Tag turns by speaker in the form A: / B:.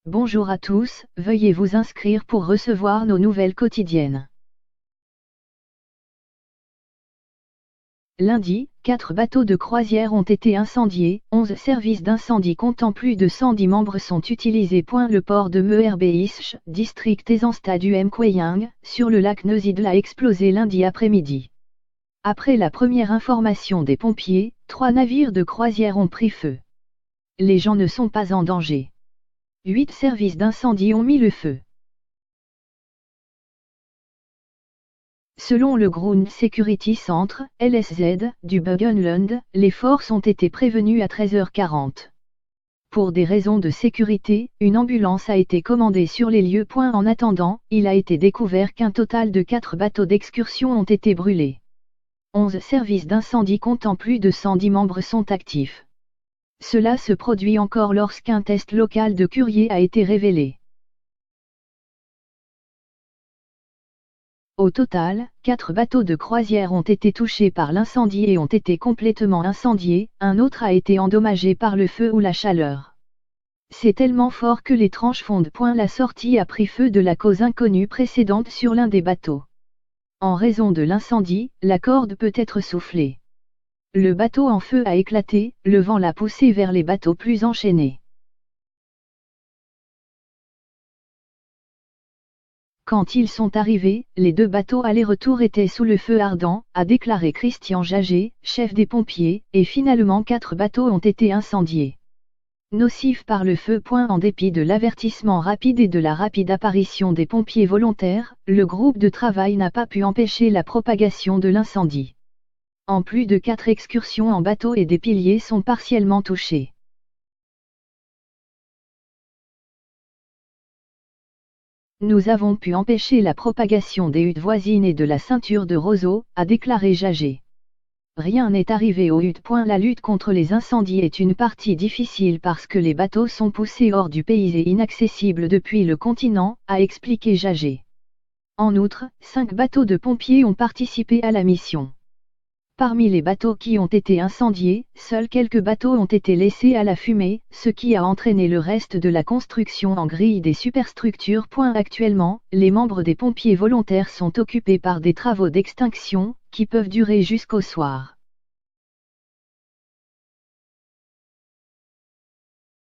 A: Bonjour à tous, veuillez vous inscrire pour recevoir nos nouvelles quotidiennes. Lundi, 4 bateaux de croisière ont été incendiés, 11 services d'incendie comptant plus de 110 membres sont utilisés. Le port de Meerbeich, district Ezanstad du Mkweyang, sur le lac Neusiedl a explosé lundi après-midi. Après la première information des pompiers, 3 navires de croisière ont pris feu. Les gens ne sont pas en danger. 8 services d'incendie ont mis le feu. Selon le Ground Security Center, LSZ, du Burgenland, les forces ont été prévenues à 13h40. Pour des raisons de sécurité, une ambulance a été commandée sur les lieux. En attendant, il a été découvert qu'un total de 4 bateaux d'excursion ont été brûlés. 11 services d'incendie comptant plus de 110 membres sont actifs. Cela se produit encore lorsqu'un test local de Curie a été révélé. Au total, 4 bateaux de croisière ont été touchés par l'incendie et ont été complètement incendiés, un autre a été endommagé par le feu ou la chaleur. C'est tellement fort que les tranches fondent. La sortie a pris feu de la cause inconnue précédente sur l'un des bateaux. En raison de l'incendie, la corde peut être soufflée. Le bateau en feu a éclaté, le vent l'a poussé vers les bateaux plus enchaînés. Quand ils sont arrivés, les 2 bateaux aller-retour étaient sous le feu ardent, a déclaré Christian Jager, chef des pompiers, et finalement 4 bateaux ont été incendiés. Nocifs par le feu. En dépit de l'avertissement rapide et de la rapide apparition des pompiers volontaires, le groupe de travail n'a pas pu empêcher la propagation de l'incendie. En plus de 4 excursions en bateau et des piliers sont partiellement touchés. Nous avons pu empêcher la propagation des huttes voisines et de la ceinture de roseaux, a déclaré Jager. Rien n'est arrivé aux huttes. La lutte contre les incendies est une partie difficile parce que les bateaux sont poussés hors du pays et inaccessibles depuis le continent, a expliqué Jager. En outre, 5 bateaux de pompiers ont participé à la mission. Parmi les bateaux qui ont été incendiés, seuls quelques bateaux ont été laissés à la fumée, ce qui a entraîné le reste de la construction en grille des superstructures. Actuellement, les membres des pompiers volontaires sont occupés par des travaux d'extinction, qui peuvent durer jusqu'au soir.